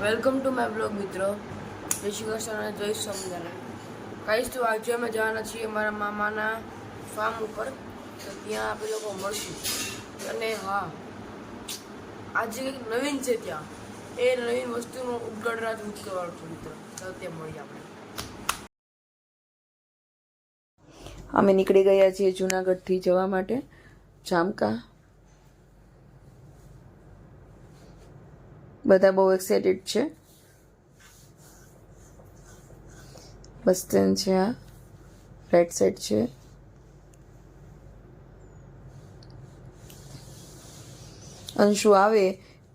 Welcome to my blog મિત્રો. જય શ્રી કૃષ્ણ અને જય સ્વામિનારાયણ. કહીશ તો આજે અમે જવાના છીએ મારા મામાના ફાર્મ ઉપર, તો ત્યાં આપણે લોકો મળશું. અને હા, આજે કંઈક નવીન છે ત્યાં, એ નવીન વસ્તુનું ઉદઘાટન આજે હું કરવાનું છું મિત્રો. તો તે મળીએ આપણે. અમે નીકળી ગયા છીએ જુનાગઢથી જવા માટે જામકા. બધા બહુ એક્સાઇટેડ છે. બસ સ્ટેન્ડ છે, આ રાઈટ સાઈડ છે. અંશુ આવે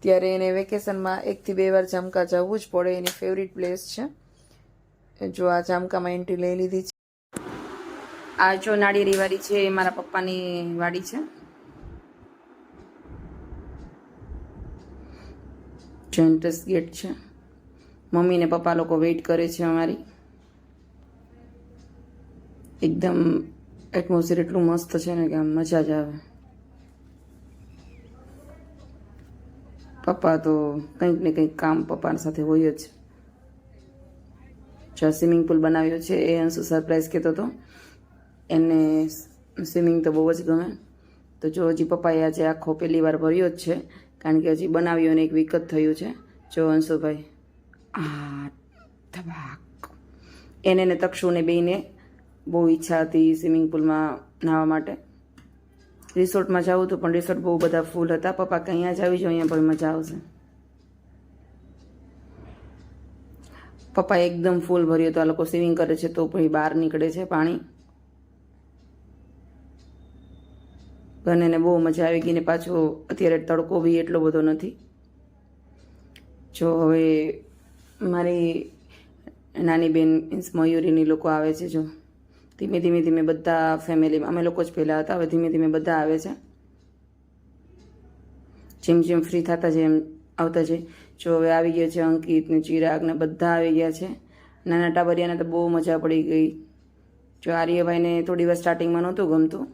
ત્યારે એને વેકેશનમાં 1 થી 2 વાર જામકા જવું જ પડે, એની ફેવરિટ પ્લેસ છે. જો આ જામકામાં એન્ટ્રી લઈ લીધી છે. આ જો નાળિયેરી વાડી છે, એ મારા પપ્પાની વાડી છે. એન્ટ્રન્સ ગેટ છે. મમ્મી ને પપ્પા લોકો વેઇટ કરે છે અમારી. એકદમ એટમોસ્ફિયર એટલું મસ્ત છે ને કે આમ મજા જ આવે. પપ્પા તો કંઈક ને કંઈક કામ પપ્પાની સાથે હોય જ. જો સ્વિમિંગ પુલ બનાવ્યો છે, એ અંશુ સરપ્રાઈઝ કહેતો હતો. એમને સ્વિમિંગ તો બહુ જ ગમે. તો જો હજી પપ્પાએ આજે આખો પહેલી વાર ભર્યો જ છે, કારણ કે હજી બનાવ્યો ને 1 વીક જ થયું છે. જો અંશુભાઈ આ ધબાક, એને ને તક્ષુને બેયને બહુ ઈચ્છા હતી સ્વિમિંગ પુલમાં નાહવા માટે. રિસોર્ટમાં જવું હતું પણ રિસોર્ટ બહુ બધા ફૂલ હતા. પપ્પા કે અહીંયા જ આવી જાઓ, અહીંયા પણ મજા આવશે. પપ્પા એકદમ ફૂલ ભર્યો તો આ લોકો સ્વિમિંગ કરે છે તો પછી બહાર નીકળે છે પાણી. બંનેને બહુ મજા આવી ગઈ ને પાછો અત્યારે તડકો બી એટલો બધો નથી. જો હવે મારી નાની બેન મીન્સ મયુરીની લોકો આવે છે. જો ધીમે ધીમે ધીમે બધા ફેમિલીમાં, અમે લોકો જ પહેલાં હતા, હવે ધીમે ધીમે બધા આવે છે. જેમ જેમ ફ્રી થતા જાય એમ આવતા જાય. જો હવે આવી ગયા છે અંકિત ને ચિરાગ ને બધા આવી ગયા છે. નાના ટાબરિયાને તો બહુ મજા પડી ગઈ. જો આર્યભાઈને થોડી વાર સ્ટાર્ટિંગમાં નહોતું ગમતું,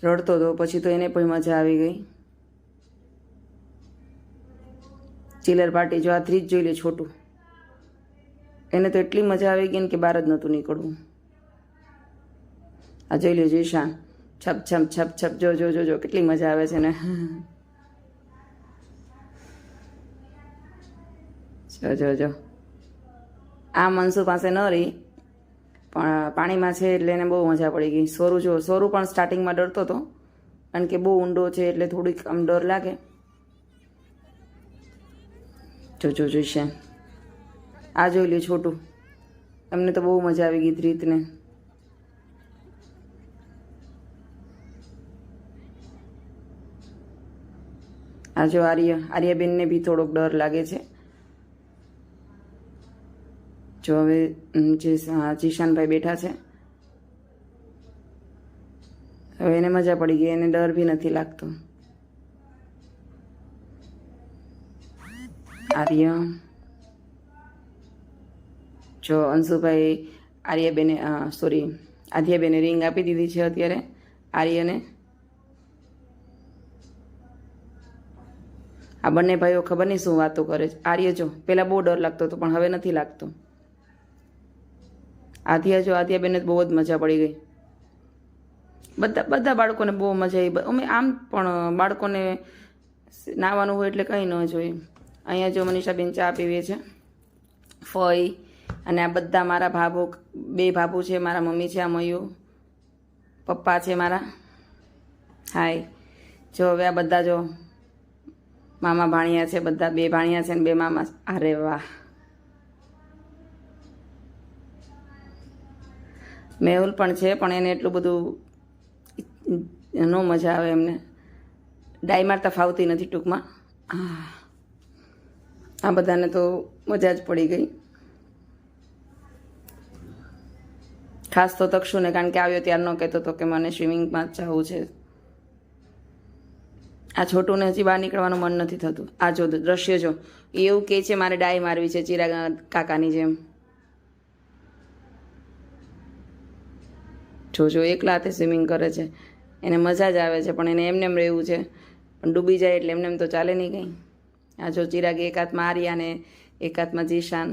રડતો હતો, પછી તો એને પણ મજા આવી ગઈ. ચિલર પાર્ટી જો આ 3 જ જોઈ લે છોટું, એને તો એટલી મજા આવી ગઈ ને કે બહાર જ નહોતું નીકળવું. આ જોઈ લે જીશાન, છપ છપ છપ છપ, જો જો જો જો કેટલી મજા આવે છે ને. જો જો જો આ મનસુ પાસે ન રહી, પણ પાણીમાં છે એટલે એને બહુ મજા પડી ગઈ. સોરું જો, સોરું પણ સ્ટાર્ટિંગમાં ડરતો હતો, કારણ કે બહુ ઊંડો છે એટલે થોડીક આમ ડર લાગે. જો જો જોઈશે, આ જોઈ લે છોટું, એમને તો બહુ મજા આવી ગઈ રીતને. આ જો આર્યાબેનને બી થોડોક ડર લાગે છે. જો હવે જીશાનભાઈ બેઠા છે, હવે એને મજા પડી ગઈ, એને ડર બી નથી લાગતો. આર્ય જો અંશુભાઈ આધ્યાબેને રિંગ આપી દીધી છે અત્યારે આર્યને. આ બંને ભાઈઓ ખબર નહીં શું વાતો કરે છે. આર્ય જો પહેલાં બહુ ડર લાગતો હતો પણ હવે નથી લાગતો. આધ્યાબેનને બહુ જ મજા પડી ગઈ. બધા બાળકોને બહુ મજા આવી. અમે આમ પણ બાળકોને નાહવાનું હોય એટલે કંઈ ન જોઈએ. અહીંયા જો મનીષાબેન ચા પીવે છે, ફઈ, અને આ બધા મારા 2 ભાભુ છે, મારા મમ્મી છે, આ મયુ, પપ્પા છે મારા. હાય. જો હવે આ બધા જો મામા ભાણિયા છે, બધા 2 ભાણિયા છે ને 2 મામા. અરે વાહ. મેહુલ પણ છે, પણ એને એટલું બધું ન મજા આવે એમને. ડાઈ મારતા ફાવતી નથી ટૂંકમાં. આ બધાને તો મજા જ પડી ગઈ. ખાસ તો તક્ષુને, કારણ કે આવ્યો ત્યાર ન કહેતો હતો કે મને સ્વિમિંગમાં જવું છે. આ છોટુને હજી બહાર નીકળવાનું મન નથી થતું. આ જો દ્રશ્ય જો, એવું કહે છે મારે ડાઈ મારવી છે ચિરાગ કાકાની જેમ. જો એકલા હાથે સ્વિમિંગ કરે છે, એને મજા જ આવે છે, પણ એને એમને એમ રહેવું છે. પણ ડૂબી જાય એટલે એમને એમ તો ચાલે નહીં કંઈ. આ જો ચિરાગ એક હાથમાં આર્યા ને એક હાથમાં જીશાન.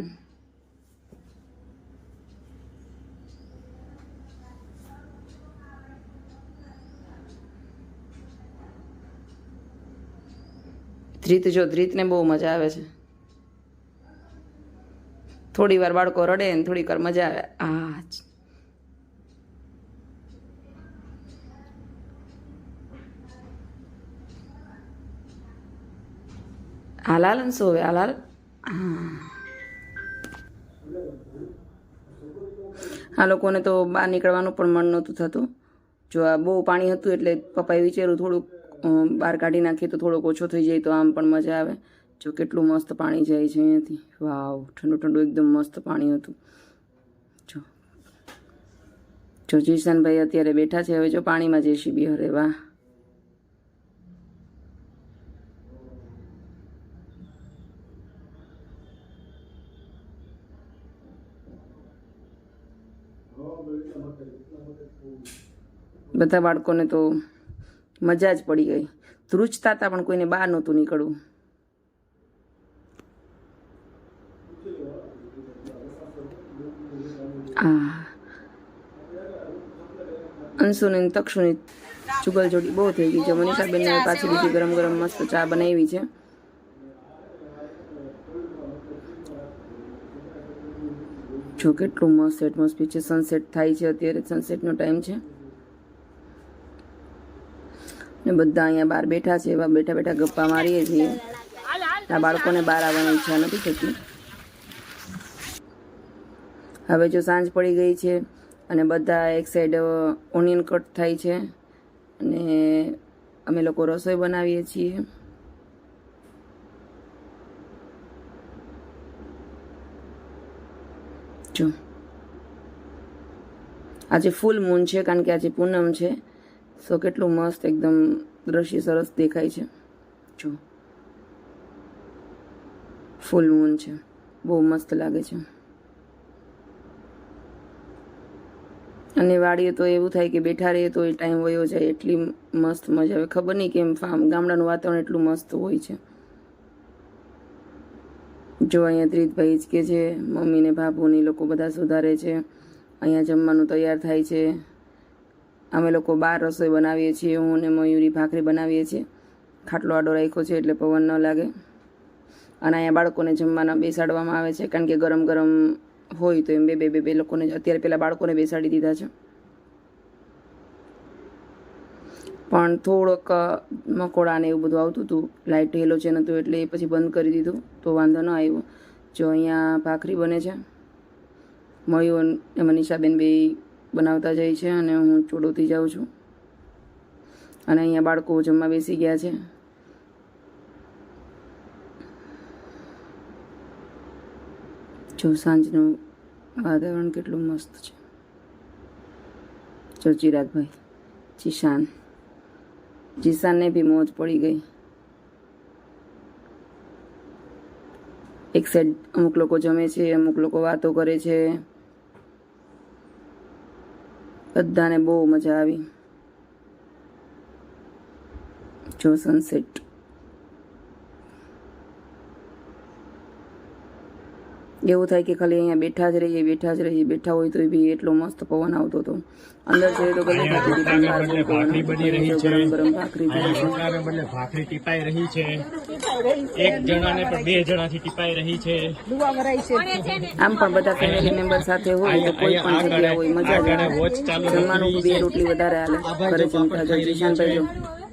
ધ્રીતને બહુ મજા આવે છે. થોડી વાર બાળકો રડે ને થોડીક વાર મજા આવે. હાલાલ ને શું હવે હાલાલ. આ લોકોને તો બહાર નીકળવાનું પણ મન નહોતું થતું. જો આ બહુ પાણી હતું એટલે પપ્પાએ વિચાર્યું થોડુંક બહાર કાઢી નાખીએ તો થોડોક ઓછો થઈ જાય તો આમ પણ મજા આવે. જો કેટલું મસ્ત પાણી જાય છે અહીંયાથી. વાવ, ઠંડુ ઠંડુ એકદમ મસ્ત પાણી હતું. જો જીશાનભાઈ અત્યારે બેઠા છે. હવે જો પાણીમાં JCB હરે. વાહ, બધા બાળકોને તો મજા જ પડી ગઈ. ધ્રુજતા હતા પણ કોઈને બહાર નહોતું નીકળવું. અંશુની તક્ષુની જુગલ જોડી બહુ થઈ ગઈ છે. મનીષાબેનને પાછી બીજી ગરમ ગરમ મસ્ત ચા બનાવી છે. જો કેટલું મસ્ત એટમોસ્ફિયર છે. સનસેટ થાય છે અત્યારે, સનસેટનો ટાઈમ છે ને બધા અહીંયા બહાર બેઠા છે. એવા બેઠા બેઠા ગપ્પા મારીએ છીએ. આ બાળકોને બહાર આવવાની ઈચ્છા નથી થતી. હવે જો સાંજ પડી ગઈ છે અને બધા એક સાઈડ ઓનિયન કટ થાય છે અને અમે લોકો રસોઈ બનાવીએ છીએ. જો આજે ફૂલ મૂન છે કારણ કે આજે પૂનમ છે. સો કેટલું મસ્ત એકદમ દ્રશ્ય સરસ દેખાય છે. જો ફૂલ મૂન છે, બહુ મસ્ત લાગે છે. અને વાડીએ તો એવું થાય કે બેઠા રહીએ તો એ ટાઈમ વયો જાય. એટલી મસ્ત મજા આવે. ખબર નહીં કેમ ગામડાનું વાતાવરણ એટલું મસ્ત હોય છે. જો અહીંયા ત્રીતભાઈ હિંચકે છે. મમ્મી ને બાપુની લોકો બધા સુધારે છે. અહીંયા જમવાનું તૈયાર થાય છે. અમે લોકો બહાર રસોઈ બનાવીએ છીએ. હું ને મયુરી ભાખરી બનાવીએ છીએ. ખાટલો આડો રાખ્યો છે એટલે પવન ન લાગે. અને અહીંયા બાળકોને જમવાના બેસાડવામાં આવે છે કારણ કે ગરમ ગરમ હોય તો એમ બે લોકોને અત્યારે પેલા બાળકોને બેસાડી દીધા છે. પણ થોડોક મકોડા ને એવું બધું આવતું હતું. લાઇટ હેલોજન હતું એટલે એ પછી બંધ કરી દીધું તો વાંધો ન આવ્યો. જો અહીંયા ભાખરી બને છે. મયુર ને મનીષાબેન બે બનાવતા જાય છે અને હું ચોડોતી જાઉં છું. અને અહીંયા બાળકો જમવા બેસી ગયા છે. જો સાંજનું વાતાવરણ કેટલું મસ્ત છે. જો ચિરાગભાઈ, જીશાનને બી મોજ પડી ગઈ. એક સાઈડ અમુક લોકો જમે છે, અમુક લોકો વાતો કરે છે. બધાને બહુ મજા આવી. જો સનસેટ. એવું થાય કે ખાલી અહીંયા બેઠા જ રહીએ. બેઠા હોય તો બી એટલો મસ્ત પવન આવતો હતો. અંદર જોઈએ તો ગરમ ગરમ ભાખરી ટીપાઈ રહી છે. એક જણાને પણ બે જણાથી ટીપાઈ રહી છે. આમ પણ બધા ફેમિલી મેમ્બર સાથે હોય તો કોઈ પણ જગ્યા હોય મજા જ આવે. જમવાનું બે રોટલી વધારે હાલે. ઘરે જમતા જો જીશાનભાઈ જો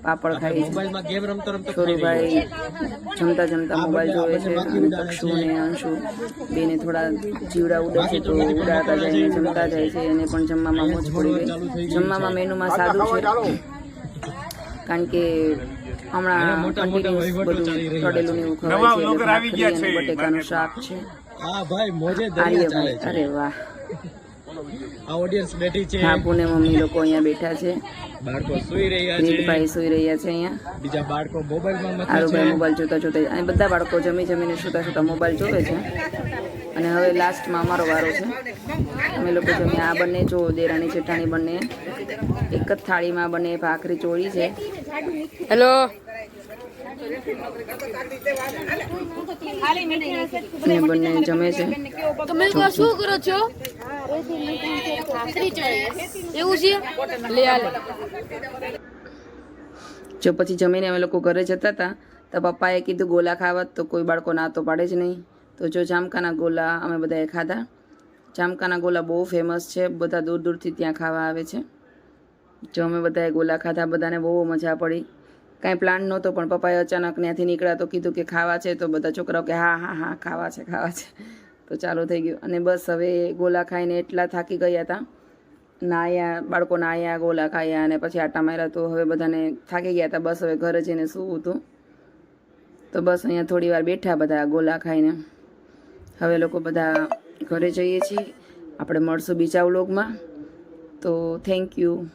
પાપડ ખાઈ છે. છોરુભાઈ જમતા મોબાઈલ જોવે છે. તક્ષુ ને અંશુ બેને થોડા જીવડા ઉડે છે તો ઉડાડતા જાય ને જમતા જાય છે. એને પણ જમવામાં મોજ પડી ગઈ. જમવામાં મેનુમાં સાદું છે કારણ કે હમણાં કન્ટિન્યુઅસ બધું તળેલું ને એવું ખવાય છે. એટલે ભાખરી અને બટેકાનું શાક છે. આર્યભાઈ, અરે વાહ. બાપુ ને મમ્મી લોકો અહીંયા બેઠા છે. બાળકો સુઈ રહ્યા છે. રીતભાઈ સુઈ રહ્યા છે અહીંયા. બીજા બાળકો મોબાઈલમાં મથે છે. આરુભાઈ મોબાઈલ જોતા અને બધા બાળકો જમીને સુતા મોબાઈલ જોવે છે. અને હવે લાસ્ટમાં અમારો વારો છે. અમે લોકો જમીએ. આ બંને જો દેરાણી જેઠાણી બંને એક જ થાળીમાં બંને ભાખરી ચોળી છે. હેલો ને બંને જમે છે. તમે શું કરો છો? એવું છે? લે આલે. જો પછી જમીને અમે લોકો ઘરે જતા હતા તો પપ્પાએ કીધું ગોલા ખાવા, તો કોઈ બાળકો ના તો પાડે જ નહીં. તો જો જામકાના ગોલા અમે બધાએ ખાધા. જામકાના ગોલા બહુ ફેમસ છે, બધા દૂર દૂરથી ત્યાં ખાવા આવે છે. જો અમે બધાએ ગોલા ખાધા, બધાને બહુ મજા પડી. કાંઈ પ્લાન નહોતો, પણ પપ્પાએ અચાનક ત્યાંથી નીકળ્યા તો કીધું કે ખાવા છે, તો બધા છોકરાઓ કે હા હા હા ખાવા છે ખાવા છે. તો ચાલુ થઈ ગયું. અને બસ હવે ગોલા ખાઈને એટલા થાકી ગયા હતા, નાયા બાળકો નાયા, ગોલા ખાયા અને પછી આટા માર્યા, તો હવે બધાને થાકી ગયા હતા. બસ હવે ઘરે જઈને સૂવું હતું. તો બસ અહીંયા થોડી વાર બેઠા બધા ગોલા ખાઈને. હવે લોકો બધા ઘરે જઈએ છીએ. આપણે મળશું બીજા વ્લોગમાં. તો થેન્ક યુ.